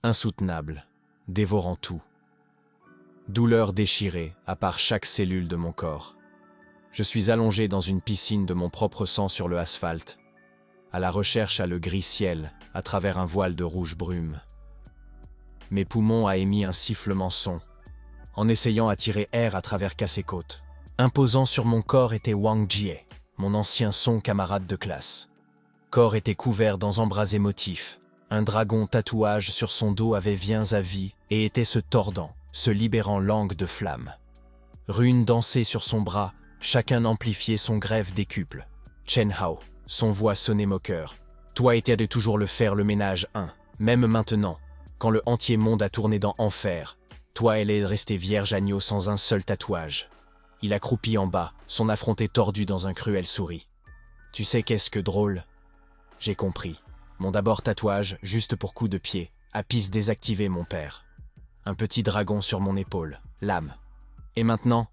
insoutenable, dévorant tout. Douleur déchirée, à part chaque cellule de mon corps. Je suis allongé dans une piscine de mon propre sang sur le asphalte, à la recherche à le gris ciel, à travers un voile de rouge brume. Mes poumons a émis un sifflement son, en essayant d'attirer air à travers cassez-côtes. Imposant sur mon corps était Wang Jie, mon ancien son camarade de classe. Corps était couvert d'embrasés motifs. Un dragon tatouage sur son dos avait viens à vie et était se tordant, se libérant langue de flamme. Runes dansaient sur son bras, chacun amplifiait son grève décuple. Chen Hao, son voix sonnait moqueur. Toi étais de toujours le faire le ménage même maintenant, quand le entier monde a tourné dans enfer. Toi elle est restée vierge agneau sans un seul tatouage. Il a croupi en bas, son affronté tordu dans un cruel souris. Tu sais qu'est-ce que drôle? J'ai compris. Mon d'abord tatouage, juste pour coup de pied, a pisse désactivé mon père. Un petit dragon sur mon épaule, l'âme. Et maintenant,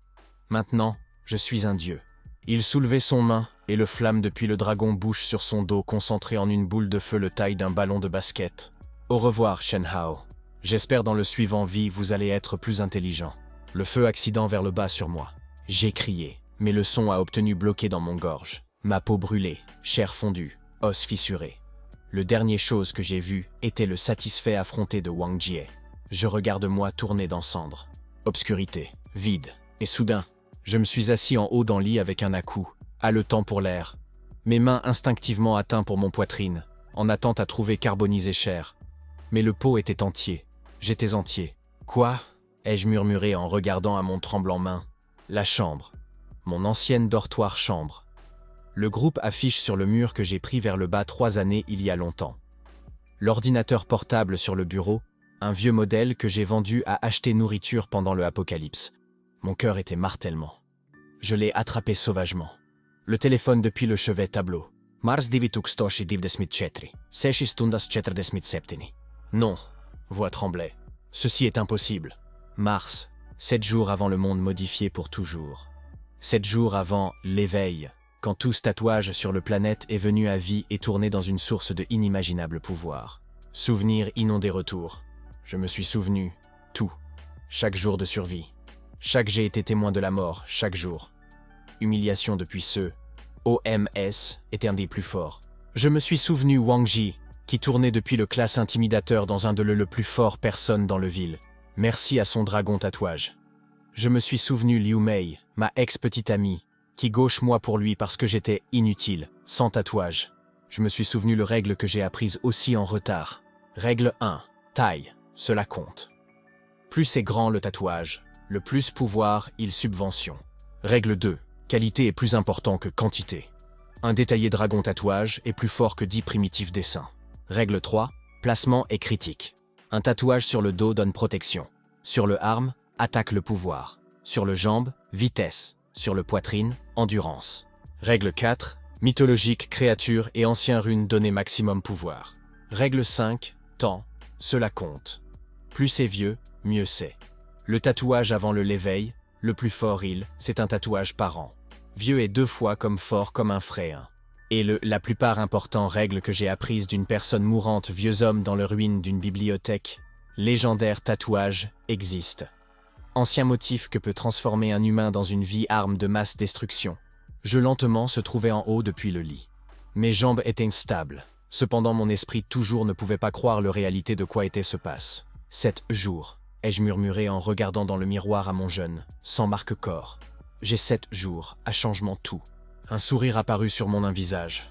je suis un dieu. Il soulevait son main, et le flamme depuis le dragon bouche sur son dos concentré en une boule de feu le taille d'un ballon de basket. Au revoir, Chen Hao. J'espère dans le suivant vie vous allez être plus intelligent. Le feu accident vers le bas sur moi. J'ai crié, mais le son a obtenu bloqué dans mon gorge. Ma peau brûlée, chair fondue, os fissuré. Le dernier chose que j'ai vu était le satisfait affronté de Wang Jie. Je regarde moi tourner dans cendres. Obscurité, vide, et soudain, je me suis assis en haut dans le lit avec un à-coup, haletant pour l'air. Mes mains instinctivement atteintes pour mon poitrine, en attente à trouver carbonisé chair. Mais le pot était entier. J'étais entier. Quoi? Ai-je murmuré en regardant à mon tremblant main. La chambre. Mon ancienne dortoir chambre. Le groupe affiche sur le mur que j'ai pris vers le bas 3 années il y a longtemps. L'ordinateur portable sur le bureau, un vieux modèle que j'ai vendu à acheter nourriture pendant le apocalypse. Mon cœur était martèlement. Je l'ai attrapé sauvagement. Le téléphone depuis le chevet tableau. Mars 2094, 6 stundas 47. Non, voix tremblait. Ceci est impossible. Mars, 7 jours avant le monde modifié pour toujours. 7 jours avant l'éveil, quand tout ce tatouage sur le planète est venu à vie et tourné dans une source de inimaginable pouvoir. Souvenir inondé retour. Je me suis souvenu, tout. Chaque jour de survie. Chaque j'ai été témoin de la mort, chaque jour. Humiliation depuis ceux. OMS était un des plus forts. Je me suis souvenu Wang Jie, qui tournait depuis le classe intimidateur dans un de le plus fort personne dans le ville. Merci à son dragon tatouage. Je me suis souvenu Liu Mei, ma ex-petite amie, qui gauche moi pour lui parce que j'étais inutile, sans tatouage. Je me suis souvenu le règle que j'ai apprise aussi en retard. Règle 1. Taille, cela compte. Plus c'est grand le tatouage, le plus pouvoir il subvention. Règle 2. Qualité est plus important que quantité. Un détaillé dragon tatouage est plus fort que 10 primitifs dessins. Règle 3. Placement est critique. Un tatouage sur le dos donne protection. Sur le arme, attaque le pouvoir. Sur le jambe, vitesse. Sur le poitrine, endurance. Règle 4. Mythologique, créature et ancien rune donner maximum pouvoir. Règle 5. Temps, cela compte. Plus c'est vieux, mieux c'est. Le tatouage avant le l'éveil, le plus fort c'est un tatouage par an. Vieux est 2 fois comme fort comme un frais. Et la plupart important règle que j'ai apprise d'une personne mourante vieux homme dans les ruines d'une bibliothèque. Légendaire tatouage existe. Ancien motif que peut transformer un humain dans une vie arme de masse destruction. Je lentement se trouvais en haut depuis le lit. Mes jambes étaient instables. Cependant mon esprit toujours ne pouvait pas croire la réalité de quoi était se passe. 7 jours, ai-je murmuré en regardant dans le miroir à mon jeune, sans marque-corps. J'ai 7 jours, à changement tout. Un sourire apparut sur mon un visage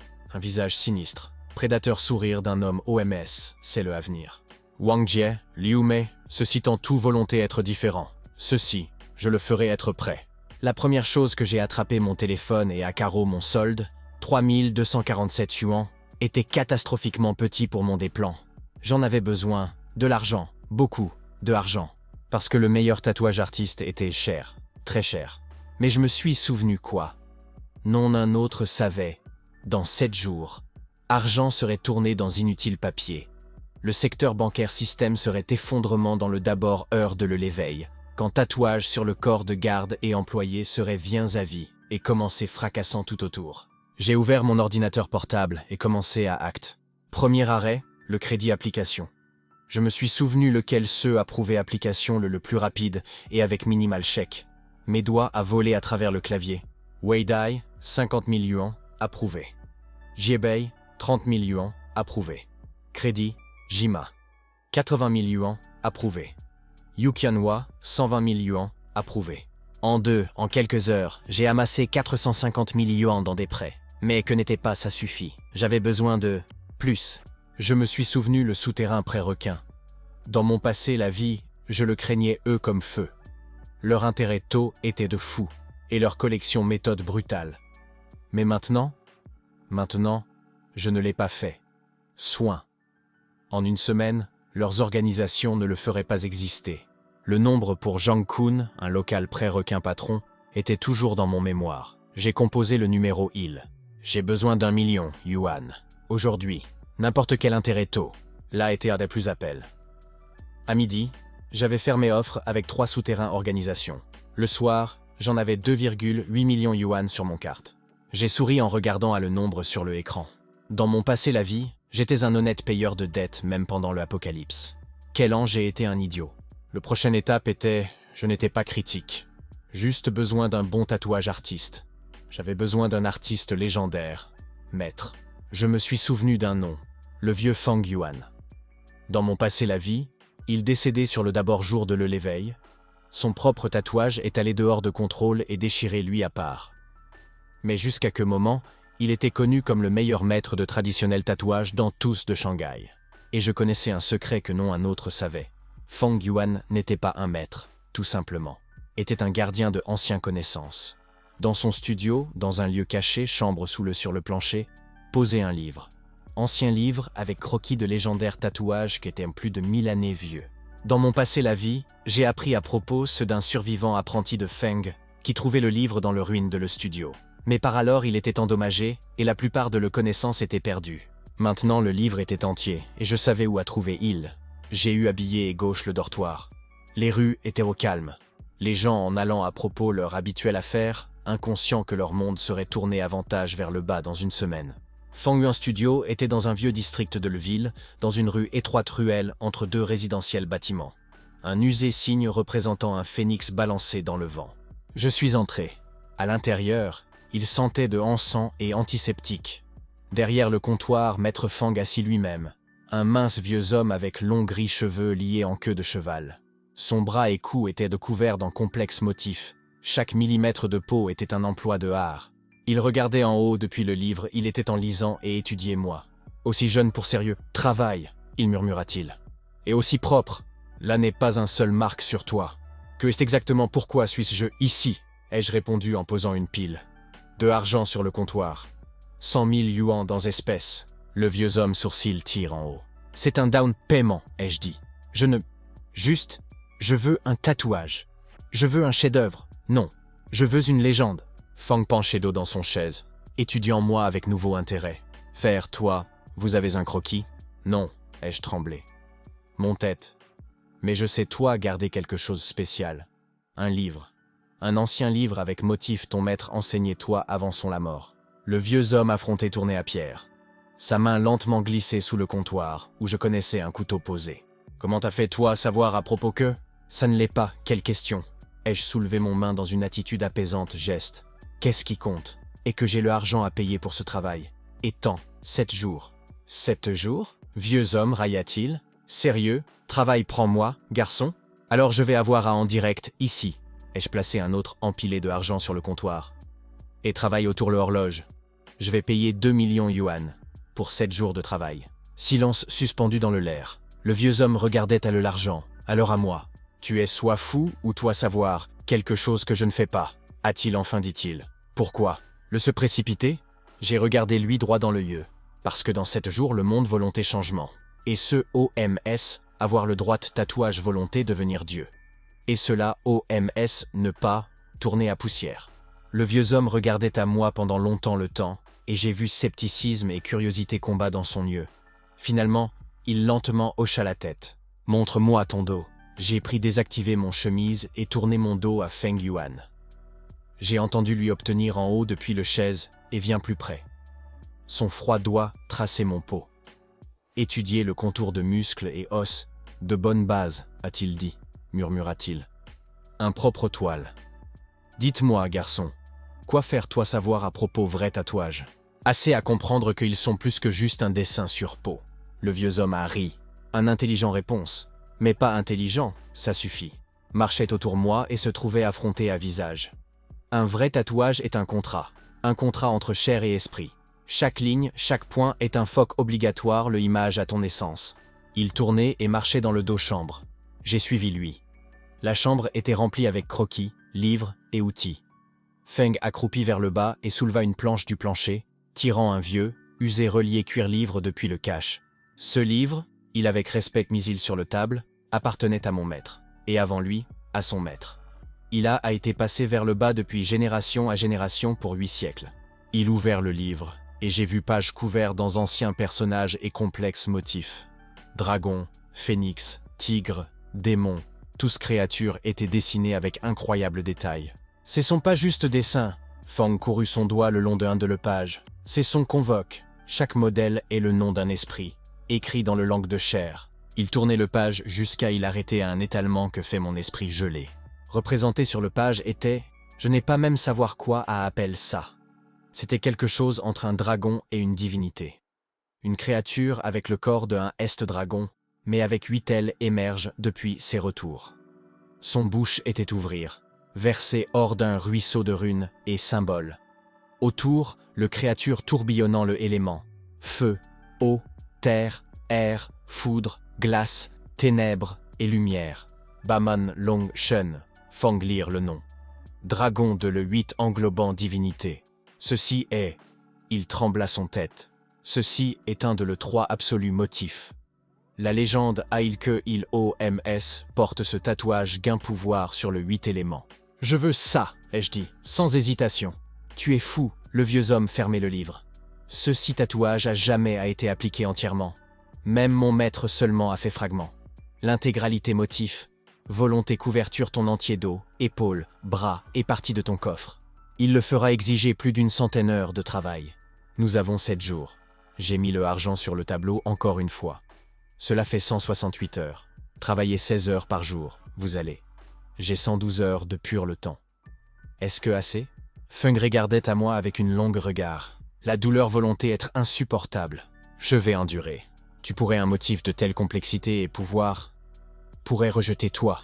sinistre. Prédateur sourire d'un homme OMS, c'est le avenir. Wang Jie, Liu Mei, ceci tend tout volonté être différent. Ceci, je le ferai être prêt. La première chose que j'ai attrapé mon téléphone et à carreau mon solde, 3247 yuan, était catastrophiquement petit pour mon déplan. J'en avais besoin, de l'argent, beaucoup, de argent. Parce que le meilleur tatouage artiste était cher, très cher. Mais je me suis souvenu quoi? Non un autre savait, dans 7 jours, argent serait tourné dans inutile papier. Le secteur bancaire système serait effondrement dans le d'abord heure de l'éveil, quand tatouage sur le corps de garde et employé serait viens à vie et commencer fracassant tout autour. J'ai ouvert mon ordinateur portable et commencé à acte. Premier arrêt, le crédit application. Je me suis souvenu lequel ceux approuvé application le plus rapide et avec minimal chèque. Mes doigts a volé à travers le clavier. Weidai, 50 000 yuans, approuvé. Jiebei, 30 000 yuans, approuvé. Crédit, Jima. 80 000 yuans, approuvé. Yuqianhua, 120 000 yuans, approuvé. En quelques heures, j'ai amassé 450 000 yuans dans des prêts. Mais que n'était pas, ça suffit. J'avais besoin de plus. Je me suis souvenu le souterrain pré-requin. Dans mon passé, la vie, je le craignais eux comme feu. Leur intérêt tôt était de fou, et leur collection méthode brutale. Mais maintenant, je ne l'ai pas fait. Soin. En une semaine, leurs organisations ne le feraient pas exister. Le nombre pour Zhang Kun, un local pré-requin patron, était toujours dans mon mémoire. J'ai composé le numéro IL. J'ai besoin d'1 million yuan. Aujourd'hui, n'importe quel intérêt tôt. Là était un des plus appels. À midi, j'avais fermé offre avec 3 souterrains organisations. Le soir, j'en avais 2,8 millions yuan sur mon carte. J'ai souri en regardant à le nombre sur le écran. Dans mon passé la vie, j'étais un honnête payeur de dettes même pendant l'apocalypse. Quel an j'ai été un idiot. Le prochaine étape était, je n'étais pas critique. Juste besoin d'un bon tatouage artiste. J'avais besoin d'un artiste légendaire, maître. Je me suis souvenu d'un nom, le vieux Fang Yuan. Dans mon passé la vie, il décédait sur le d'abord jour de l'éveil. Son propre tatouage est allé dehors de contrôle et déchiré lui à part. Mais jusqu'à que moment, il était connu comme le meilleur maître de traditionnel tatouage dans tous de Shanghai. Et je connaissais un secret que non un autre savait. Fang Yuan n'était pas un maître, tout simplement. Était un gardien de anciennes connaissances. Dans son studio, dans un lieu caché, chambre sur le plancher, posait un livre. Ancien livre avec croquis de légendaires tatouages qui étaient plus de 1000 années vieux. Dans mon passé la vie, j'ai appris à propos ceux d'un survivant apprenti de Feng qui trouvait le livre dans le ruine de le studio. Mais par alors il était endommagé et la plupart de le connaissances étaient perdues. Maintenant le livre était entier et je savais où à trouver il. J'ai eu habillé et gauche le dortoir. Les rues étaient au calme. Les gens en allant à propos leur habituelle affaire, inconscients que leur monde serait tourné avantage vers le bas dans une semaine. Fang Yuan Studio était dans un vieux district de Leville, dans une rue étroite ruelle entre 2 résidentiels bâtiments. Un usé signe représentant un phénix balancé dans le vent. Je suis entré. À l'intérieur, il sentait de encens et antiseptique. Derrière le comptoir, Maître Fang assis lui-même, un mince vieux homme avec longs gris cheveux liés en queue de cheval. Son bras et cou étaient couverts d'un complexe motif. Chaque millimètre de peau était un emploi de art. Il regardait en haut depuis le livre, il était en lisant et étudiait moi. Aussi jeune pour sérieux, travail, il murmura-t-il. Et aussi propre, là n'est pas un seul marque sur toi. Que est exactement pourquoi suis-je ici, ai-je répondu en posant une pile. De argent sur le comptoir. 100 000 yuans dans espèces. Le vieux homme sourcil tire en haut. C'est un down paiement, ai-je dit. Je veux un tatouage. Je veux un chef-d'œuvre. Non, je veux une légende. Fang penchait dos dans son chaise, étudiant moi avec nouveau intérêt. Faire, toi, vous avez un croquis? Non, ai-je tremblé. Mon tête. Mais je sais toi garder quelque chose spécial. Un livre. Un ancien livre avec motif ton maître enseignait toi avant son la mort. Le vieux homme affronté tournait à pierre. Sa main lentement glissait sous le comptoir, où je connaissais un couteau posé. Comment t'as fait toi savoir à propos que? Ça ne l'est pas, quelle question? Ai-je soulevé mon main dans une attitude apaisante, geste. Qu'est-ce qui compte? Et que j'ai le argent à payer pour ce travail. Et tant, 7 jours. 7 jours? Vieux homme, railla-t-il. Sérieux? Travail prends-moi, garçon? Alors je vais avoir à en direct, ici. Ai-je placé un autre empilé de argent sur le comptoir. Et travaille autour l'horloge. Je vais payer 2 millions yuan. Pour 7 jours de travail. Silence suspendu dans le l'air. Le vieux homme regardait à l'argent. Alors à moi. Tu es soit fou ou toi savoir, quelque chose que je ne fais pas. A-t-il enfin dit-il. Pourquoi? Le se précipiter? J'ai regardé lui droit dans le yeux. Parce que dans 7 jours le monde volonté changement. Et ce OMS, avoir le droit tatouage volonté devenir Dieu. Et cela OMS ne pas, tourner à poussière. Le vieux homme regardait à moi pendant longtemps le temps, et j'ai vu scepticisme et curiosité combat dans son yeux. Finalement, il lentement hocha la tête. Montre-moi ton dos. J'ai pris désactiver mon chemise et tourné mon dos à Feng Yuan. J'ai entendu lui obtenir en haut depuis le chaise et vient plus près. Son froid doigt traçait mon peau. Étudier le contour de muscles et os, De bonnes bases, a-t-il dit, murmura-t-il. Un propre toile. Dites-moi, garçon, quoi faire toi savoir à propos vrais tatouages? Assez à comprendre qu'ils sont plus que juste un dessin sur peau. Le vieux homme a ri. Un intelligent réponse. Mais pas intelligent, ça suffit. Marchait autour moi et se trouvait affronté à visage. Un vrai tatouage est un contrat entre chair et esprit. Chaque ligne, chaque point est un foc obligatoire, le image à ton essence. Il tournait et marchait dans le dos chambre. J'ai suivi lui. La chambre était remplie avec croquis, livres et outils. Feng accroupit vers le bas et souleva une planche du plancher, tirant un vieux, usé relié cuir-livre depuis le cache. Ce livre, il avec respect mis-il sur le table, appartenait à mon maître, et avant lui, à son maître. Il a été passé vers le bas depuis génération à génération pour 8 siècles. Il ouvert le livre, et j'ai vu pages couvertes dans anciens personnages et complexes motifs. Dragons, phénix, tigres, démons, tous créatures étaient dessinées avec incroyable détail. Ce sont pas juste dessins. Feng courut son doigt le long d'un de le page. C'est son convoque. Chaque modèle est le nom d'un esprit, écrit dans le langue de chair. Il tournait le page jusqu'à il arrêter à un étalement que fait mon esprit gelé. Représenté sur le page était, je n'ai pas même savoir quoi à appelle ça. C'était quelque chose entre un dragon et une divinité. Une créature avec le corps d'un est-dragon, mais avec 8 ailes émerge depuis ses retours. Son bouche était ouvrir, versée hors d'un ruisseau de runes et symboles. Autour, le créature tourbillonnant le élément. Feu, eau, terre, air, foudre, glace, ténèbres et lumière. Baman Long Shen, Feng lire le nom. Dragon de le 8 englobant divinité. Ceci est... Il trembla son tête. Ceci est un de le 3 absolu motif. La légende Ailke il OMS porte ce tatouage gain pouvoir sur le 8 éléments. Je veux ça, ai-je dit, sans hésitation. Tu es fou, le vieux homme fermait le livre. Ceci tatouage a jamais été appliqué entièrement. Même mon maître seulement a fait fragment. L'intégralité motif, volonté couverture ton entier dos, épaules, bras et partie de ton coffre. Il le fera exiger plus d'une centaine d'heures de travail. Nous avons 7 jours. J'ai mis le argent sur le tableau encore une fois. Cela fait 168 heures. Travaillez 16 heures par jour, vous allez. J'ai 112 heures de pur le temps. Est-ce que assez? Feng regardait à moi avec une longue regard. La douleur volonté être insupportable. Je vais endurer. Tu pourrais un motif de telle complexité et pouvoir... pourrait rejeter toi.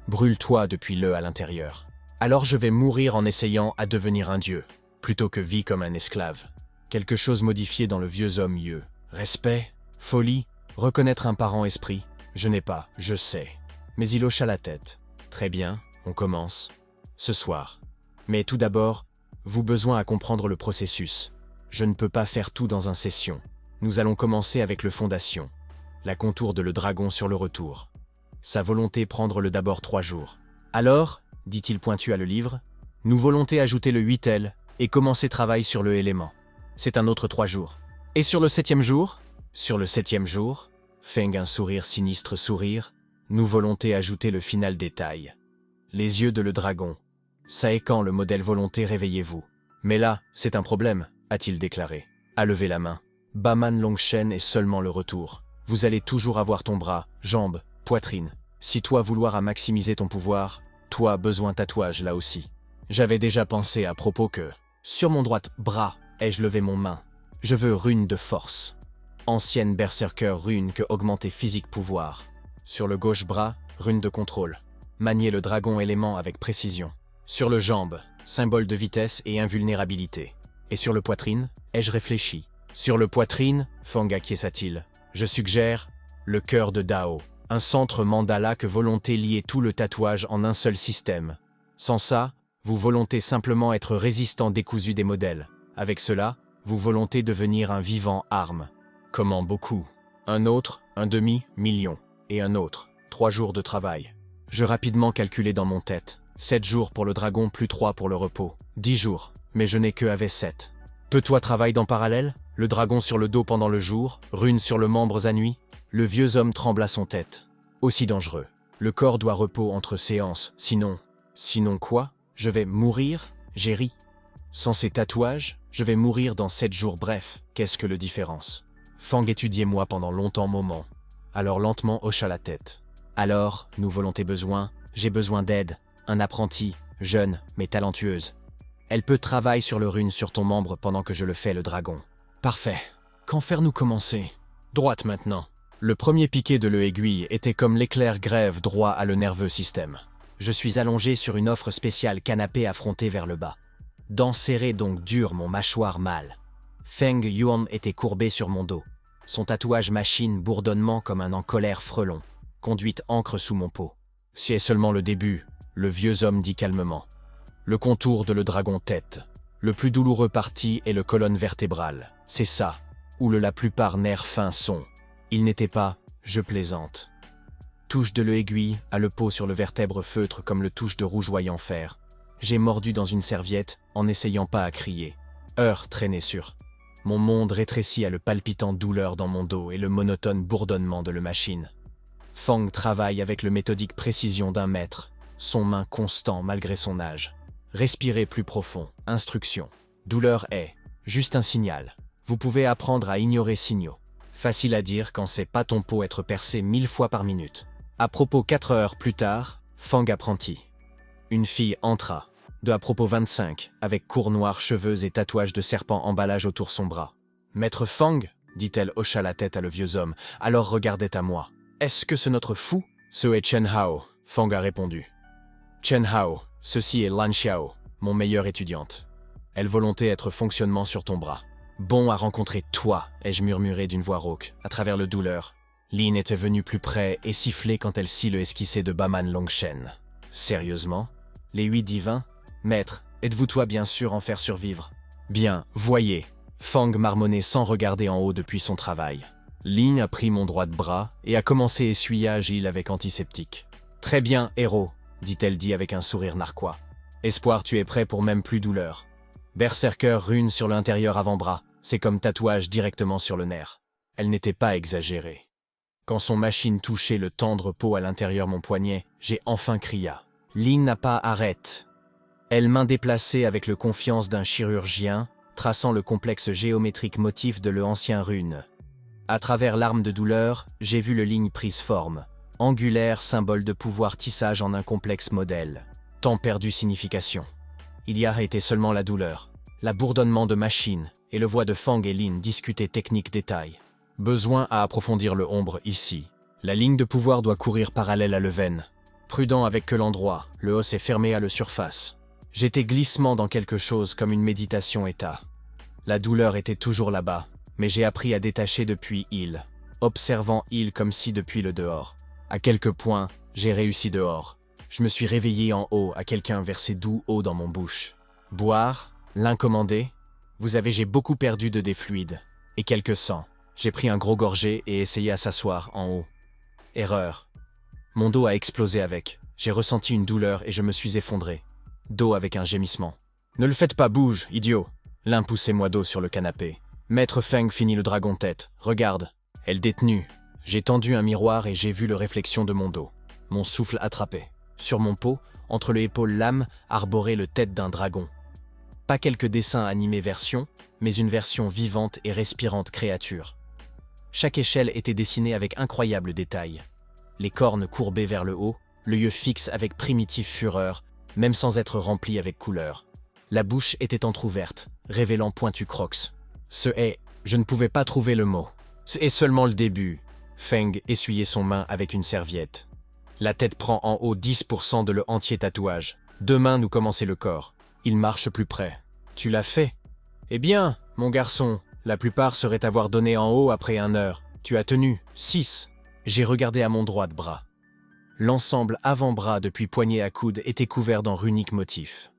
Brûle-toi depuis le à l'intérieur. Alors je vais mourir en essayant à devenir un dieu, plutôt que vie comme un esclave. Quelque chose modifié dans le vieux homme mieux. Respect, folie, reconnaître un parent esprit. Je n'ai pas, je sais. Mais il hocha la tête. Très bien, on commence. Ce soir. Mais tout d'abord, vous besoin à comprendre le processus. Je ne peux pas faire tout dans un session. Nous allons commencer avec le fondation. La contour de le dragon sur le retour. Sa volonté prendre le d'abord 3 jours. Alors, dit-il pointu à le livre, nous volonté ajouter le 8 ailes et commencer travail sur le élément. C'est un autre 3 jours. Et sur le 7e jour? Sur le 7e jour, Feng un sourire sinistre sourire, nous volonté ajouter le final détail. Les yeux de le dragon. Ça est quand le modèle volonté réveillez-vous. Mais là, c'est un problème, a-t-il déclaré. A levé la main. Baman Longshen est seulement le retour. Vous allez toujours avoir ton bras, jambe, poitrine. Si toi vouloir à maximiser ton pouvoir, toi besoin tatouage là aussi. J'avais déjà pensé à propos que, sur mon droit bras, ai-je levé mon main. Je veux rune de force. Ancienne berserker rune que augmenter physique pouvoir. Sur le gauche bras, rune de contrôle. Manier le dragon élément avec précision. Sur le jambe, symbole de vitesse et invulnérabilité. Et sur le poitrine, ai-je réfléchi. Sur le poitrine, Feng acquiesça-t-il. Je suggère le cœur de Dao. Un centre mandala que volonté lier tout le tatouage en un seul système. Sans ça, vous volonté simplement être résistant décousu des modèles. Avec cela, vous volonté devenir un vivant arme. Comment beaucoup. Un autre, un demi-million. Et un autre, 3 jours de travail. Je rapidement calculai dans mon tête. 7 jours pour le dragon plus 3 pour le repos. 10 jours, mais je n'ai que avec 7. Peux-toi travailler dans parallèle? Le dragon sur le dos pendant le jour, rune sur le membre à nuit? Le vieux homme trembla son tête. Aussi dangereux. Le corps doit repos entre séances, sinon... Sinon quoi? Je vais mourir? J'ai ri. Sans ces tatouages, je vais mourir dans 7 jours bref. Qu'est-ce que le différence? Feng étudiait moi pendant longtemps moment. alors lentement hocha la tête. Alors, nous volonté besoin, j'ai besoin d'aide, un apprenti, jeune, mais talentueuse. Elle peut travailler sur le rune sur ton membre pendant que je le fais le dragon. Parfait. Quand faire-nous commencer? Droite maintenant. Le premier piqué de l'aiguille était comme l'éclair grève droit à le nerveux système. Je suis allongé sur une offre spéciale canapé affronté vers le bas. Dents serrées donc dur mon mâchoire mâle. Feng Yuan était courbé sur mon dos. Son tatouage machine bourdonnement comme un en colère frelon. Conduite encre sous mon peau. C'est seulement le début, le vieux homme dit calmement. Le contour de le dragon tête. Le plus douloureux parti est le colonne vertébrale. C'est ça, où la plupart nerfs fins sont. Il n'était pas, je plaisante. Touche de l'aiguille à le pot sur le vertèbre feutre comme le touche de rougeoyant fer. J'ai mordu dans une serviette en n'essayant pas à crier. Heure traînée sur. Mon monde rétrécit à le palpitant douleur dans mon dos et le monotone bourdonnement de le machine. Fang travaille avec le méthodique précision d'un maître, son main constant malgré son âge. Respirez plus profond, instruction. Douleur est juste un signal. Vous pouvez apprendre à ignorer signaux. Facile à dire quand c'est pas ton pot être percé 1000 fois par minute. À propos 4 heures plus tard, Fang apprenti. Une fille entra. De à propos 25, avec cours noirs, cheveux et tatouages de serpent emballage autour son bras. Maître Fang, dit-elle hocha la tête à le vieux homme, alors regardait à moi. Est-ce que c'est notre fou? Ce est Chen Hao, Fang a répondu. Chen Hao, ceci est Lan Xiao, mon meilleure étudiante. Elle volonté être fonctionnement sur ton bras. Bon à rencontrer toi, ai-je murmuré d'une voix rauque, à travers le douleur. Lin était venue plus près et sifflait quand elle scie le esquissé de Baman Longshen. Sérieusement? Les 8 divins? Maître, êtes-vous toi bien sûr en faire survivre? Bien, voyez. Fang marmonnait sans regarder en haut depuis son travail. Lin a pris mon droit de bras et a commencé essuyage avec antiseptique. Très bien, héros, dit-elle avec un sourire narquois. Espoir, tu es prêt pour même plus douleur. Berserker rune sur l'intérieur avant-bras, c'est comme tatouage directement sur le nerf. Elle n'était pas exagérée. Quand son machine touchait le tendre peau à l'intérieur mon poignet, j'ai enfin cria. Lin n'a pas arrête. Elle main déplacée avec le confiance d'un chirurgien, traçant le complexe géométrique motif de le ancien rune. À travers l'arme de douleur, j'ai vu le ligne prise forme. Angulaire, symbole de pouvoir tissage en un complexe modèle. Temps perdu signification. Il y a été seulement la douleur, l'abourdonnement de machine et le voix de Fang et Lin discuter technique détail. Besoin à approfondir le ombre ici. La ligne de pouvoir doit courir parallèle à le veine. Prudent avec que l'endroit, le os est fermé à la surface. J'étais glissement dans quelque chose comme une méditation état. La douleur était toujours là-bas, mais j'ai appris à détacher depuis il, observant il comme si depuis le dehors. À quelques points, j'ai réussi dehors. Je me suis réveillé en haut à quelqu'un verser doux eau dans mon bouche. Boire, l'incommandé. J'ai beaucoup perdu de des fluides. Et quelques sang. J'ai pris un gros gorgé et essayé à s'asseoir en haut. Erreur. Mon dos a explosé avec. J'ai ressenti une douleur et je me suis effondré. Dos avec un gémissement. Ne le faites pas, bouge, idiot. L'un poussait moi dos sur le canapé. Maître Feng finit le dragon tête. Regarde. Elle détenue. J'ai tendu un miroir et j'ai vu le réflexion de mon dos. Mon souffle attrapé. Sur mon peau, entre les épaules lame, arborait le tête d'un dragon. Pas quelques dessins animés version, mais une version vivante et respirante créature. Chaque échelle était dessinée avec incroyable détail. Les cornes courbées vers le haut, l'œil fixe avec primitive fureur, même sans être rempli avec couleur. La bouche était entr'ouverte, révélant pointu crocs. Je ne pouvais pas trouver le mot. C'est seulement le début. Feng essuyait son main avec une serviette. La tête prend en haut 10% de le entier tatouage. Demain nous commencer le corps. Il marche plus près. Tu l'as fait? Eh bien, mon garçon, la plupart seraient avoir donné en haut après 1 heure. Tu as tenu 6. J'ai regardé à mon droit de bras. L'ensemble avant-bras depuis poignet à coude était couvert d'un runique motif.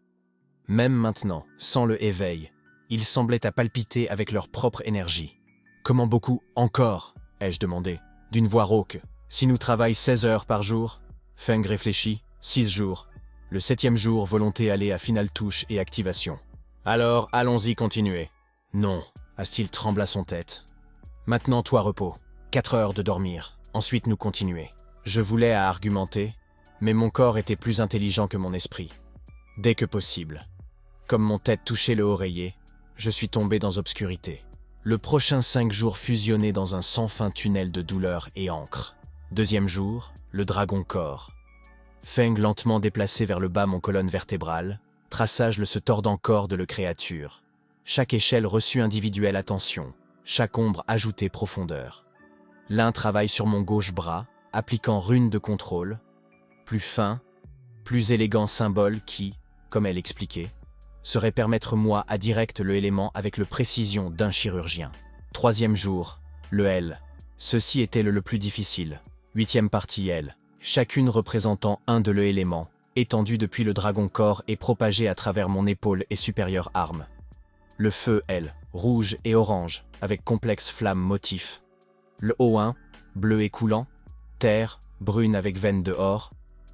Même maintenant, sans le éveil, ils semblaient à palpiter avec leur propre énergie. Comment beaucoup encore, ai-je demandé, d'une voix rauque. Si nous travaillons 16 heures par jour, Feng réfléchit, 6 jours. Le 7e jour, volonté aller à finale touche et activation. Alors, allons-y continuer. Non, a-t-il trembla son tête. Maintenant, toi repos. 4 heures de dormir. Ensuite, nous continuer. Je voulais à argumenter, mais mon corps était plus intelligent que mon esprit. Dès que possible. Comme mon tête touchait le oreiller, je suis tombé dans obscurité. Le prochain 5 jours fusionnés dans un sans fin tunnel de douleur et encre. Deuxième jour, le dragon corps. Feng lentement déplacé vers le bas mon colonne vertébrale, traçage le se tordant corps de le créature. Chaque échelle reçut individuelle attention, chaque ombre ajoutée profondeur. L'un travaille sur mon gauche bras, appliquant rune de contrôle, plus fin, plus élégant symbole qui, comme elle expliquait, serait permettre moi à direct le élément avec le précision d'un chirurgien. Troisième jour, le L. Ceci était le plus difficile. Huitième partie L. Chacune représentant un de l'élément, étendu depuis le dragon corps et propagé à travers mon épaule et supérieure arme. Le feu L. Rouge et orange, avec complexe flamme motif. Le O1, bleu et coulant. Terre, brune avec veine de or.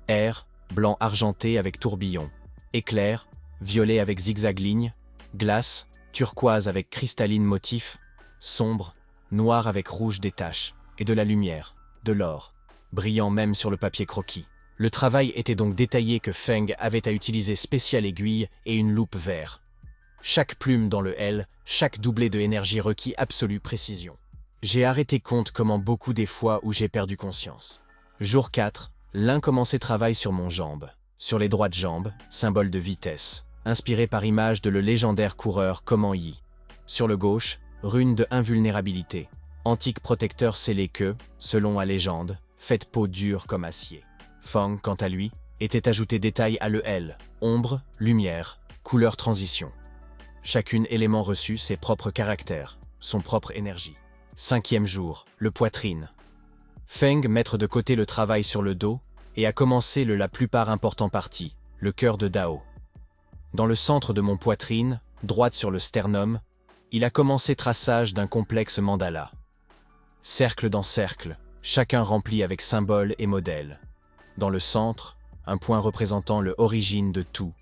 Air, blanc argenté avec tourbillon. Éclair, violet avec zigzag ligne. Glace, turquoise avec cristalline motif. Sombre, noir avec rouge des taches. Et de la lumière, de l'or, brillant même sur le papier croquis. Le travail était donc détaillé que Feng avait à utiliser spéciale aiguille et une loupe vert. Chaque plume dans le L, chaque doublé de énergie requis absolue précision. J'ai arrêté compte comment beaucoup des fois où j'ai perdu conscience. Jour 4, l'un commençait travail sur mon jambe. Sur les droites jambes, symbole de vitesse, inspiré par image de le légendaire coureur Comment Yi. Sur le gauche, rune de invulnérabilité. Antique protecteur scellé que, selon la légende, fait peau dure comme acier. Feng, quant à lui, était ajouté détail à le L, ombre, lumière, couleur transition. Chacune élément reçu ses propres caractères, son propre énergie. Cinquième jour, le poitrine. Feng mettre de côté le travail sur le dos et a commencé la plupart important partie, le cœur de Dao. Dans le centre de mon poitrine, droite sur le sternum, il a commencé traçage d'un complexe mandala. Cercle dans cercle, chacun rempli avec symbole et modèle. Dans le centre, un point représentant l'origine de tout.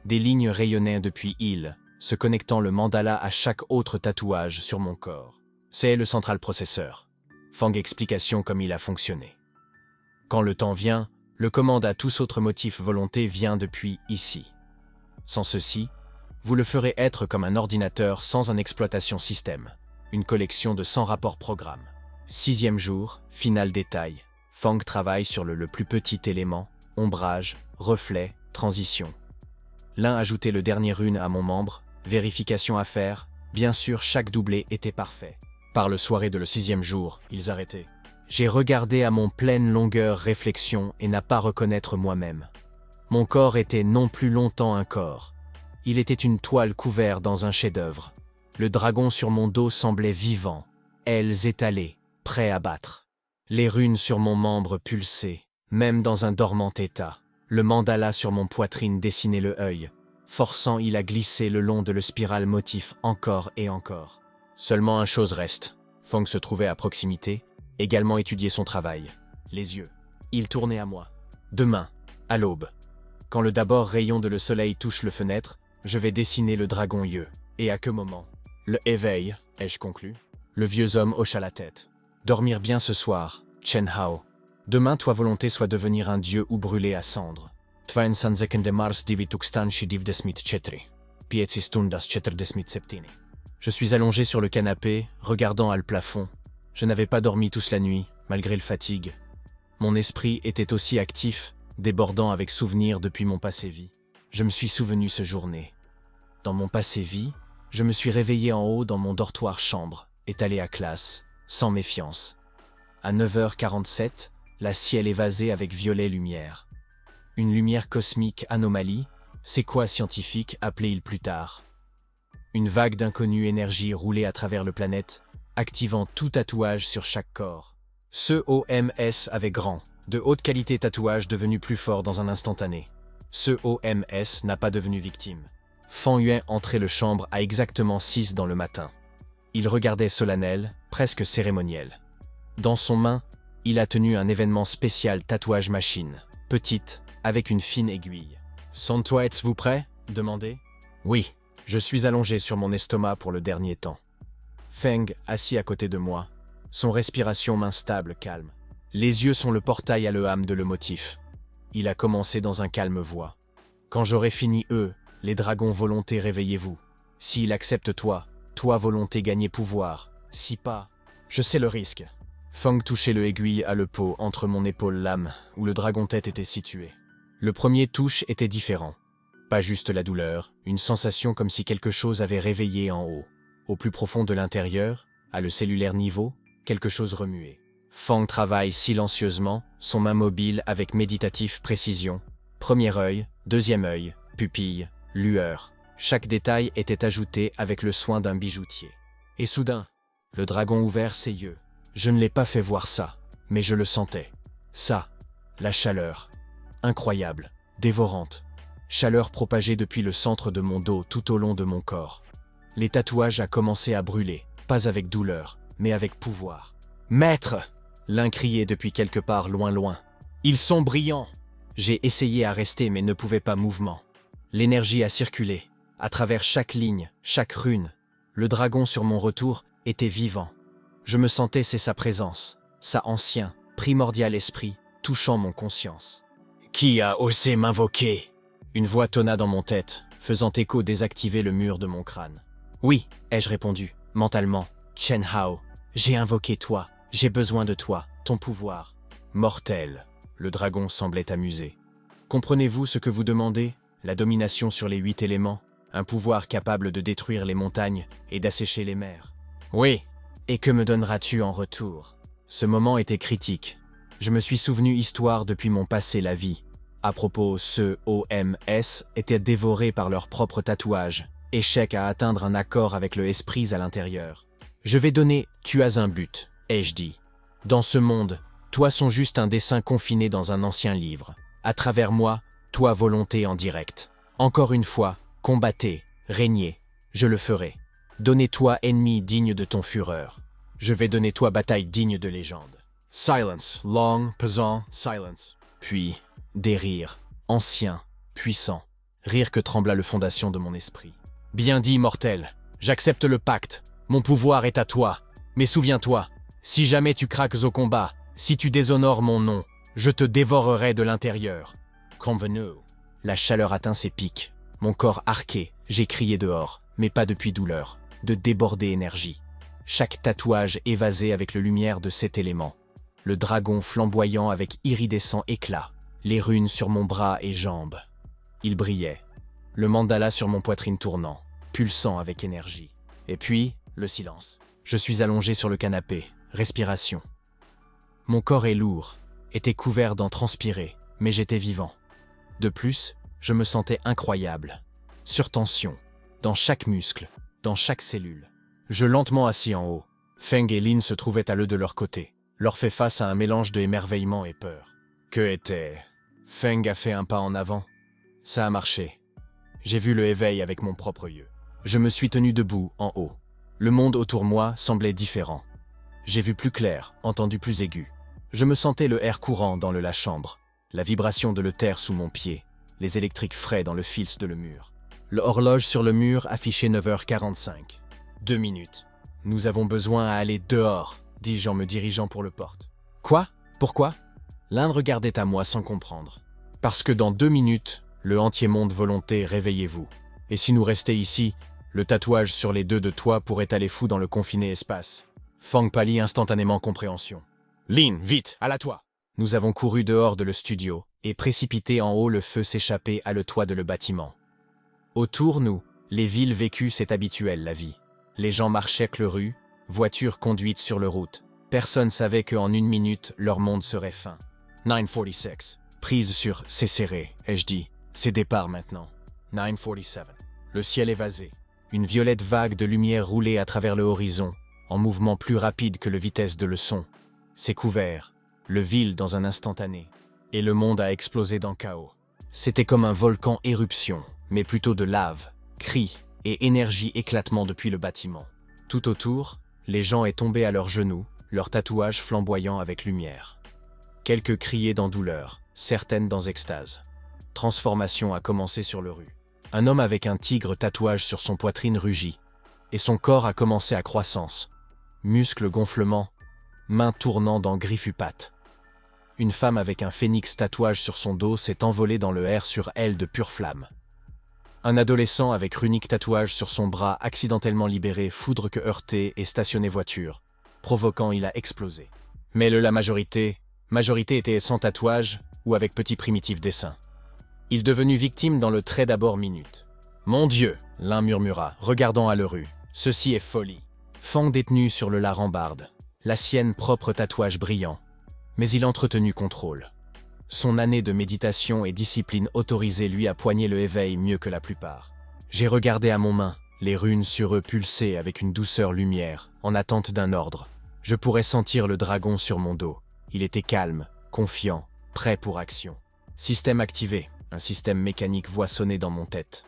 Des lignes rayonnaient depuis il, se connectant le mandala à chaque autre tatouage sur mon corps. C'est le central processeur. Feng explication comme il a fonctionné. Quand le temps vient, le commande à tous autres motifs volonté vient depuis ici. Sans ceci, vous le ferez être comme un ordinateur sans un exploitation système, une collection de 100 rapports programmes. Sixième jour, final détail. Feng travaille sur le plus petit élément, ombrage, reflet, transition. L'un ajoutait le dernier rune à mon membre, vérification à faire, bien sûr chaque doublé était parfait. Par le soirée de le 6e jour, ils arrêtaient. J'ai regardé à mon pleine longueur réflexion et n'a pas reconnaître moi-même. Mon corps était non plus longtemps un corps. Il était une toile couverte dans un chef-d'œuvre. Le dragon sur mon dos semblait vivant, ailes étalées, prêt à battre. Les runes sur mon membre pulsaient, même dans un dormant état. Le mandala sur mon poitrine dessinait le œil, forçant il à glisser le long de le spirale motif encore et encore. Seulement une chose reste. Feng se trouvait à proximité, également étudier son travail. Les yeux. Il tournait à moi. Demain, à l'aube. Quand le d'abord rayon de le soleil touche le fenêtre, je vais dessiner le dragon yeux. Et à que moment? Le éveil, ai-je conclu? Le vieux homme hocha la tête. Dormir bien ce soir, Chen Hao. Demain, toi volonté soit devenir un dieu ou brûler à cendres. Twain sanzeken de mars divituxtanshi divdesmit chetri. Piecistundas chetrdesmit septini. Je suis allongé sur le canapé, regardant à le plafond. Je n'avais pas dormi toute la nuit, malgré le fatigue. Mon esprit était aussi actif, débordant avec souvenirs depuis mon passé-vie. Je me suis souvenu ce journée. Dans mon passé-vie, je me suis réveillé en haut dans mon dortoir chambre, étalé à classe, sans méfiance. À 9h47, la ciel évasé avec violet lumière. Une lumière cosmique anomalie, c'est quoi scientifique appelé-il plus tard. Une vague d'inconnue énergie roulait à travers le planète, activant tout tatouage sur chaque corps. Ce OMS avait grand, de haute qualité tatouage devenu plus fort dans un instantané. Ce OMS n'a pas devenu victime. Fan Yuan entrait le chambre à exactement 6 dans le matin. Il regardait solennel, presque cérémoniel. Dans son main, il a tenu un événement spécial tatouage machine, petite, avec une fine aiguille. « Sont-toi êtes-vous prêt ?» demandait. « Oui, je suis allongé sur mon estomac pour le dernier temps. » Feng, assis à côté de moi, son respiration instable, calme. Les yeux sont le portail à le âme de le motif. Il a commencé dans un calme voix. « Quand j'aurai fini eux, les dragons volontés réveillez-vous. S'il accepte toi, toi volonté gagner pouvoir, si pas, je sais le risque. Feng touchait le aiguille à le pot entre mon épaule lame, où le dragon-tête était situé. Le premier touche était différent. Pas juste la douleur, une sensation comme si quelque chose avait réveillé en haut. Au plus profond de l'intérieur, à le cellulaire niveau, quelque chose remuait. Feng travaille silencieusement, son main mobile avec méditative précision. Premier œil, deuxième œil, pupille, lueur. Chaque détail était ajouté avec le soin d'un bijoutier. Et soudain, le dragon ouvert ses yeux. Je ne l'ai pas fait voir ça, mais je le sentais. Ça, la chaleur. Incroyable, dévorante. Chaleur propagée depuis le centre de mon dos tout au long de mon corps. Les tatouages a commencé à brûler, pas avec douleur, mais avec pouvoir. « Maître !» l'un criait depuis quelque part loin. « Ils sont brillants !» J'ai essayé à rester mais ne pouvais pas mouvement. L'énergie a circulé, à travers chaque ligne, chaque rune. Le dragon sur mon retour était vivant. Je me sentais c'est sa présence, sa ancien, primordial esprit, touchant mon conscience. « Qui a osé m'invoquer ?» Une voix tonna dans mon tête, faisant écho désactiver le mur de mon crâne. « Oui, ai-je répondu, mentalement. Chen Hao, j'ai invoqué toi, j'ai besoin de toi, ton pouvoir. » Mortel, le dragon semblait amusé. « Comprenez-vous ce que vous demandez? La domination sur les 8 éléments, un pouvoir capable de détruire les montagnes et d'assécher les mers. »« Oui, et que me donneras-tu en retour ?» Ce moment était critique. Je me suis souvenu histoire depuis mon passé la vie. À propos, ceux OMS étaient dévorés par leurs propres tatouages, échec à atteindre un accord avec le esprit à l'intérieur. Je vais donner, tu as un but, ai-je dit. Dans ce monde, toi sont juste un dessin confiné dans un ancien livre. À travers moi, toi volonté en direct. Encore une fois, combattez, régnez, je le ferai. Donnez-toi ennemi digne de ton fureur. Je vais donner toi bataille digne de légende. Silence, long, pesant, silence. Puis, des rires, anciens, puissants, rires que trembla le fondation de mon esprit. Bien dit, mortel, j'accepte le pacte, mon pouvoir est à toi, mais souviens-toi, si jamais tu craques au combat, si tu déshonores mon nom, je te dévorerai de l'intérieur. Convenu. La chaleur atteint ses pics, mon corps arqué, j'ai crié dehors, mais pas depuis douleur, de déborder énergie. Chaque tatouage évasé avec le lumière de cet élément. Le dragon flamboyant avec iridescent éclat. Les runes sur mon bras et jambes. Il brillait. Le mandala sur mon poitrine tournant, pulsant avec énergie. Et puis, le silence. Je suis allongé sur le canapé, respiration. Mon corps est lourd, était couvert d'en transpirer, mais j'étais vivant. De plus, je me sentais incroyable. Sur tension, dans chaque muscle, dans chaque cellule. Je lentement assis en haut. Feng et Lin se trouvaient à l'eux de leur côté, leur fait face à un mélange d'émerveillement et peur. Que était... Feng a fait un pas en avant. Ça a marché. J'ai vu le éveil avec mon propre yeux. Je me suis tenu debout, en haut. Le monde autour moi semblait différent. J'ai vu plus clair, entendu plus aigu. Je me sentais le air courant dans la chambre, la vibration de l'éther sous mon pied, les électriques frais dans le fils de le mur. L'horloge sur le mur affichait 9h45. 2 minutes. Nous avons besoin à aller dehors, dis-je en me dirigeant pour le porte. Quoi? Pourquoi? L'Inde regardait à moi sans comprendre. Parce que dans 2 minutes, le entier monde volonté, réveillez-vous. Et si nous restait ici, le tatouage sur les 2 de toi pourrait aller fou dans le confiné espace. Feng pâlit instantanément compréhension. Lin, vite, à la toi. Nous avons couru dehors de le studio, et précipité en haut le feu s'échappait à le toit de le bâtiment. Autour nous, les villes vécues c'est habituel la vie. Les gens marchaient le rue, voitures conduites sur le route. Personne savait qu'en 1 minute, leur monde serait fin. 9:46. Prise sur « c'est serré », ai-je dit. C'est départ maintenant. 9:47. Le ciel évasé. Une violette vague de lumière roulait à travers le horizon, en mouvement plus rapide que la vitesse de le son. C'est couvert, le vide dans un instantané. Et le monde a explosé dans chaos. C'était comme un volcan éruption, mais plutôt de lave, cris et énergie éclatement depuis le bâtiment. Tout autour, les gens est tombés à leurs genoux, leurs tatouages flamboyants avec lumière. Quelques criaient dans douleur, certaines dans extase. Transformation a commencé sur le rue. Un homme avec un tigre tatouage sur son poitrine rugit, et son corps a commencé à croissance. Muscles gonflement, mains tournant dans griffes pattes. Une femme avec un phénix tatouage sur son dos s'est envolée dans le air sur elle de pure flamme. Un adolescent avec runique tatouage sur son bras accidentellement libéré foudre que heurté et stationné voiture. Provoquant, il a explosé. Mais la majorité était sans tatouage ou avec petit primitif dessin. Il devenu victime dans le trait d'abord minute. Mon Dieu, l'un murmura, regardant à l'heureux. Ceci est folie. Fang détenu sur le la rambarde. La sienne propre tatouage brillant. Mais il entretenu contrôle. Son année de méditation et discipline autorisée lui à poigner le éveil mieux que la plupart. J'ai regardé à mon main, les runes sur eux pulsaient avec une douceur lumière, en attente d'un ordre. Je pourrais sentir le dragon sur mon dos. Il était calme, confiant, prêt pour action. Système activé, un système mécanique voix sonner dans mon tête.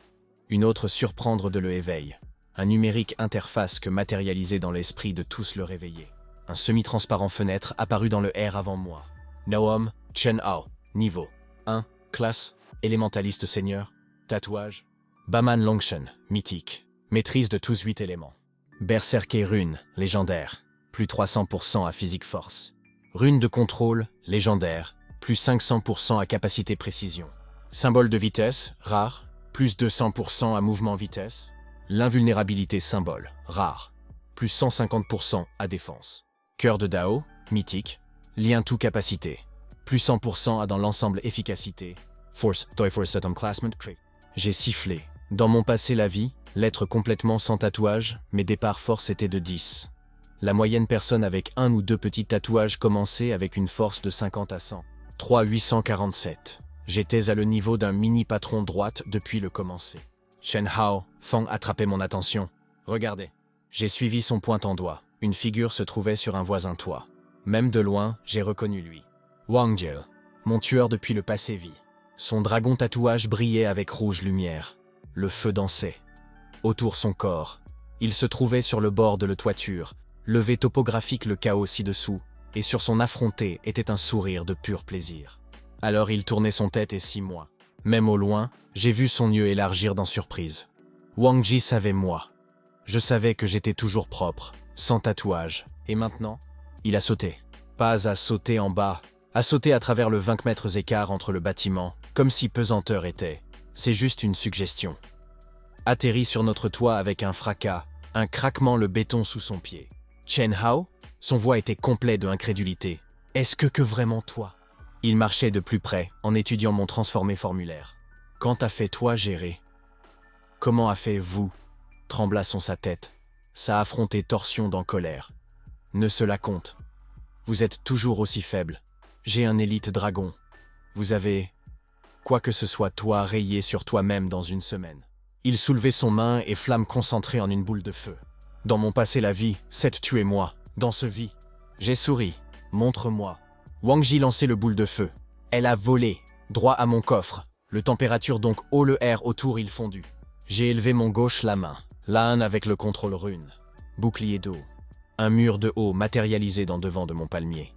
Une autre surprendre de le éveil. Un numérique interface que matérialisé dans l'esprit de tous le réveiller. Un semi-transparent fenêtre apparut dans le air avant moi. Noam, Chen Hao, niveau 1, classe, élémentaliste seigneur, tatouage. Baman Longshen, mythique, maîtrise de tous 8 éléments. Berserker rune, légendaire, plus 300% à physique force. Rune de contrôle, légendaire, plus 500% à capacité précision. Symbole de vitesse, rare, plus 200% à mouvement vitesse. L'invulnérabilité symbole, rare, plus 150% à défense. Cœur de Dao, mythique, lien tout capacité, plus 100% à dans l'ensemble efficacité. Force, Toy Force Atom Classment, Crit. J'ai sifflé. Dans mon passé la vie, l'être complètement sans tatouage, mes départs force étaient de 10. La moyenne personne avec un ou deux petits tatouages commençait avec une force de 50 à 100. 3 847. J'étais à le niveau d'un mini-patron droite depuis le commencer. Chen Hao, Fang attrapait mon attention. Regardez. J'ai suivi son pointant doigt. Une figure se trouvait sur un voisin toit. Même de loin, j'ai reconnu lui. Wang Jie, mon tueur depuis le passé vie. Son dragon tatouage brillait avec rouge lumière. Le feu dansait. Autour son corps. Il se trouvait sur le bord de la toiture, levé topographique le chaos ci-dessous, et sur son affronté était un sourire de pur plaisir. Alors il tournait son tête et 6 mois. Même au loin, j'ai vu son yeux élargir dans surprise. Wang Jie savait moi. Je savais que j'étais toujours propre, sans tatouage. Et maintenant, il a sauté. Pas à sauter en bas, à sauter à travers le 20 mètres écart entre le bâtiment, comme si pesanteur était. C'est juste une suggestion. Atterri sur notre toit avec un fracas, un craquement le béton sous son pied. Chen Hao, son voix était complet de incrédulité. Est-ce que vraiment toi? Il marchait de plus près, en étudiant mon transformé formulaire. Quand a fait toi gérer? Comment a fait vous? Trembla son sa tête. Ça affrontait torsion dans colère. Ne se la compte. Vous êtes toujours aussi faible. J'ai un élite dragon. Vous avez, quoi que ce soit toi, rayé sur toi-même dans une semaine. Il soulevait son main et flamme concentrée en une boule de feu. Dans mon passé la vie, c'est tuer moi. Dans ce vie. J'ai souri. Montre-moi. Wang Jie lançait le boule de feu. Elle a volé, droit à mon coffre. Le température donc haut le air autour il fondu. J'ai élevé mon gauche la main. L'âne avec le contrôle rune. Bouclier d'eau. Un mur de haut matérialisé dans devant de mon palmier.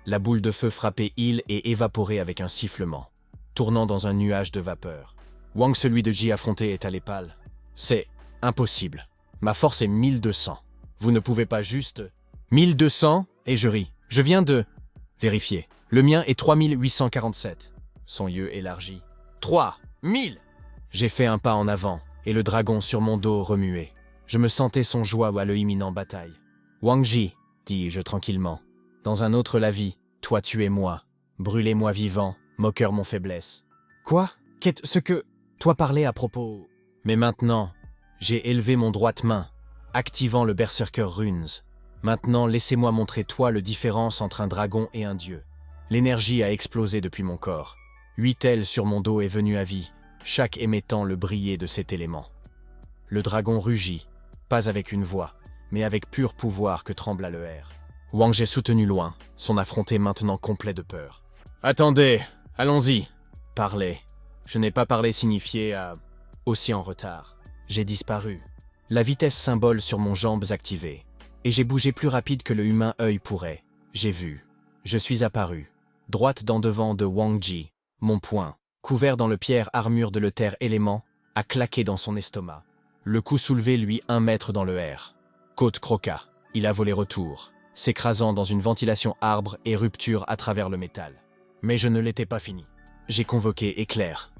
La boule de feu frappait île et évaporait avec un sifflement, tournant dans un nuage de vapeur. Wang celui de Jie affronté est à l'épale. C'est impossible. Ma force est 1200. Vous ne pouvez pas juste... 1200? Et je ris. Je viens de... Vérifier. Le mien est 3847. Son yeux élargi. 3000! J'ai fait un pas en avant, et le dragon sur mon dos remuait. Je me sentais son joie à l'imminente bataille. Wang Jie, dis-je tranquillement. Dans un autre la vie, toi tu es moi. Brûlez-moi vivant, moqueur mon faiblesse. Quoi? Qu'est ce que... Toi parlais à propos... Mais maintenant, j'ai élevé mon droite main, activant le Berserker Runes. Maintenant, laissez-moi montrer toi le différence entre un dragon et un dieu. L'énergie a explosé depuis mon corps. 8 ailes sur mon dos est venue à vie, chaque émettant le briller de cet élément. Le dragon rugit, pas avec une voix, mais avec pur pouvoir que trembla le air. Wang j'ai soutenu loin, son affronté maintenant complet de peur. Attendez, allons-y. Parlez. Je n'ai pas parlé signifié à... Aussi en retard. J'ai disparu. La vitesse symbole sur mon jambes activée. Et j'ai bougé plus rapide que le humain œil pourrait. J'ai vu. Je suis apparu. Droite dans devant de Wang Jie. Mon poing, couvert dans le pierre armure de le terre élément, a claqué dans son estomac. Le coup soulevé lui 1 mètre dans le air. Côte croqua. Il a volé retour, s'écrasant dans une ventilation arbre et rupture à travers le métal. Mais je ne l'étais pas fini. J'ai convoqué éclair.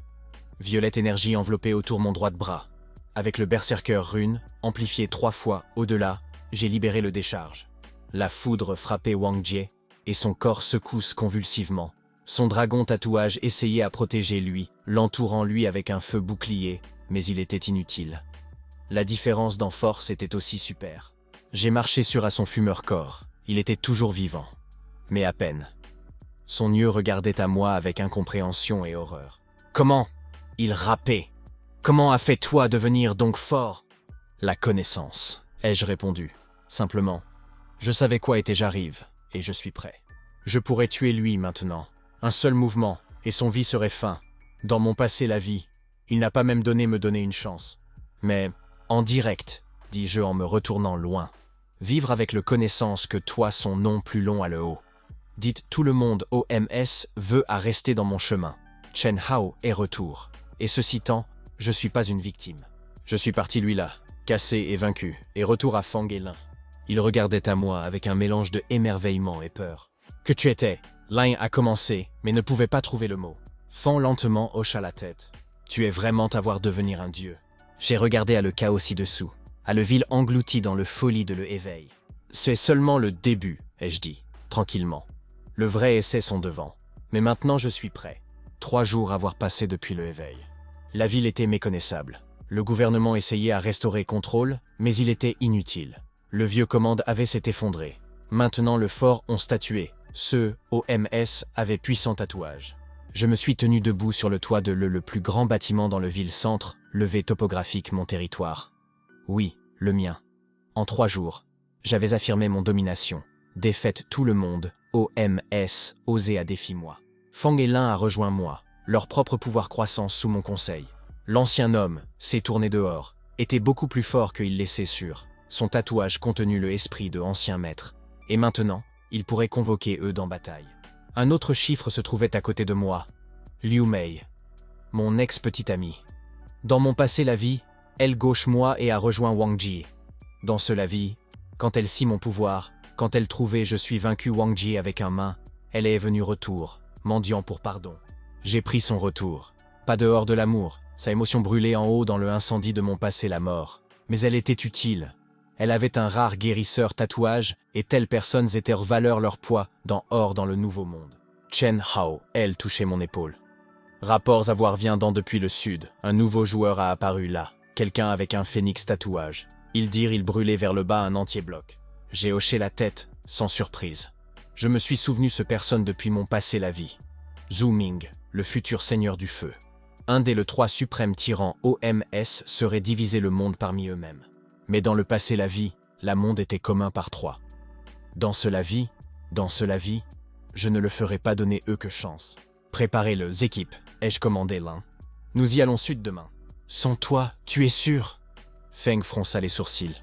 Violette énergie enveloppée autour mon droit de bras. Avec le berserker rune, amplifié 3 fois au-delà, j'ai libéré le décharge. La foudre frappait Wang Jie, et son corps secousse convulsivement. Son dragon tatouage essayait à protéger lui, l'entourant lui avec un feu bouclier, mais il était inutile. La différence dans force était aussi super. J'ai marché sur à son fumeur corps. Il était toujours vivant. Mais à peine. Son yeux regardait à moi avec incompréhension et horreur. Comment? Il rappait. Comment a fait toi devenir donc fort? La connaissance, ai-je répondu. Simplement. Je savais quoi était j'arrive, et je suis prêt. Je pourrais tuer lui maintenant. Un seul mouvement, et son vie serait fin. Dans mon passé la vie, il n'a pas même me donner une chance. Mais, en direct, dis-je en me retournant loin. Vivre avec le connaissance que toi son nom plus long à le haut. Dites tout le monde OMS veut à rester dans mon chemin. Chen Hao est retour. Et ceci tant, je suis pas une victime. Je suis parti lui là, cassé et vaincu, et retour à Fang et Lin. Il regardait à moi avec un mélange de émerveillement et peur. Que tu étais? Lin a commencé, mais ne pouvait pas trouver le mot. Fang lentement hocha la tête. Tu es vraiment à voir devenir un dieu. J'ai regardé à le chaos ci-dessous, à le ville englouti dans le folie de le éveil. C'est seulement le début, ai-je dit, tranquillement. Le vrai essai sont devant. Mais maintenant je suis prêt. 3 jours avoir passé depuis le éveil. La ville était méconnaissable. Le gouvernement essayait à restaurer contrôle, mais il était inutile. Le vieux commande avait s'est effondré. Maintenant le fort ont statué. Ceux, OMS, avaient puissant tatouage. Je me suis tenu debout sur le toit de le plus grand bâtiment dans le ville-centre, levé topographique mon territoire. Oui, le mien. En 3 jours, j'avais affirmé mon domination. Défaite tout le monde, OMS, osé à défi moi. Fang et Lin a rejoint moi, leur propre pouvoir croissant sous mon conseil. L'ancien homme, s'est tourné dehors, était beaucoup plus fort qu'il laissait sûr. Son tatouage contenu le esprit de ancien maître. Et maintenant, il pourrait convoquer eux dans bataille. Un autre chiffre se trouvait à côté de moi. Liu Mei, mon ex-petite amie. Dans mon passé la vie, elle gauche moi et a rejoint Wang Jie. Dans ce la vie, quand elle scie mon pouvoir, quand elle trouvait je suis vaincu Wang Jie avec un main, elle est venue retour, mendiant pour pardon. J'ai pris son retour. Pas dehors de l'amour, sa émotion brûlait en haut dans le incendie de mon passé la mort. Mais elle était utile. Elle avait un rare guérisseur tatouage, et telles personnes étaient valeur leur poids dans le nouveau monde. Chen Hao, elle, touchait mon épaule. Rapports avoir viendant depuis le sud, un nouveau joueur a apparu là, quelqu'un avec un phénix tatouage. Ils dirent il brûlait vers le bas un entier bloc. J'ai hoché la tête, sans surprise. Je me suis souvenu ce personne depuis mon passé la vie. Zhu Ming, le futur seigneur du feu. Un des 3 suprêmes tyrans OMS serait divisé le monde parmi eux-mêmes. Mais dans le passé la vie, la monde était commun par 3. Dans cela vie, je ne le ferai pas donner eux que chance. Préparez-les équipes, ai-je commandé Lin. Nous y allons sud demain. Sans toi, tu es sûr? Feng fronça les sourcils.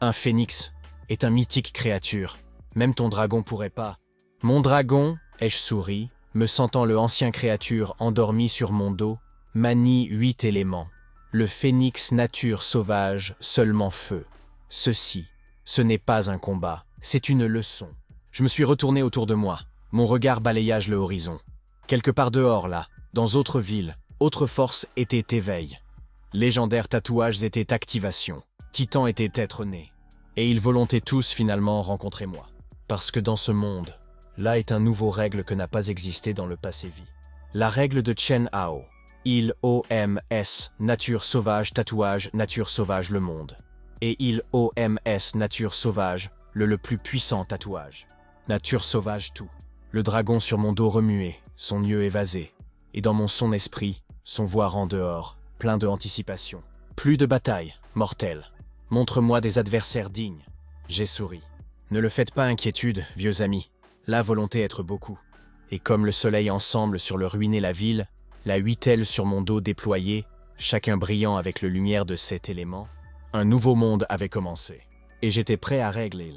Un phénix est un mythique créature. Même ton dragon pourrait pas. Mon dragon, ai-je souri, me sentant le ancien créature endormi sur mon dos, manie 8 éléments. Le phénix nature sauvage, seulement feu. Ceci, ce n'est pas un combat, c'est une leçon. Je me suis retourné autour de moi, mon regard balayage le horizon. Quelque part dehors là, dans autre ville, autre force était éveil. Légendaires tatouages étaient activation. Titan était être né. Et ils volontaient tous finalement rencontrer moi. Parce que dans ce monde, là est un nouveau règle que n'a pas existé dans le passé vie. La règle de Chen Hao. Il OMS, nature sauvage tatouage, nature sauvage le monde. Et il OMS, nature sauvage, le plus puissant tatouage. Nature sauvage tout. Le dragon sur mon dos remué, son yeux évasé. Et dans mon son esprit, son voir en dehors, plein de anticipation. Plus de bataille, mortelle. Montre-moi des adversaires dignes. J'ai souri. Ne le faites pas inquiétude, vieux amis. La volonté être beaucoup. Et comme le soleil ensemble sur le ruiner la ville, la 8 ailes sur mon dos déployées, chacun brillant avec le lumière de 7 éléments, un nouveau monde avait commencé. Et j'étais prêt à régler.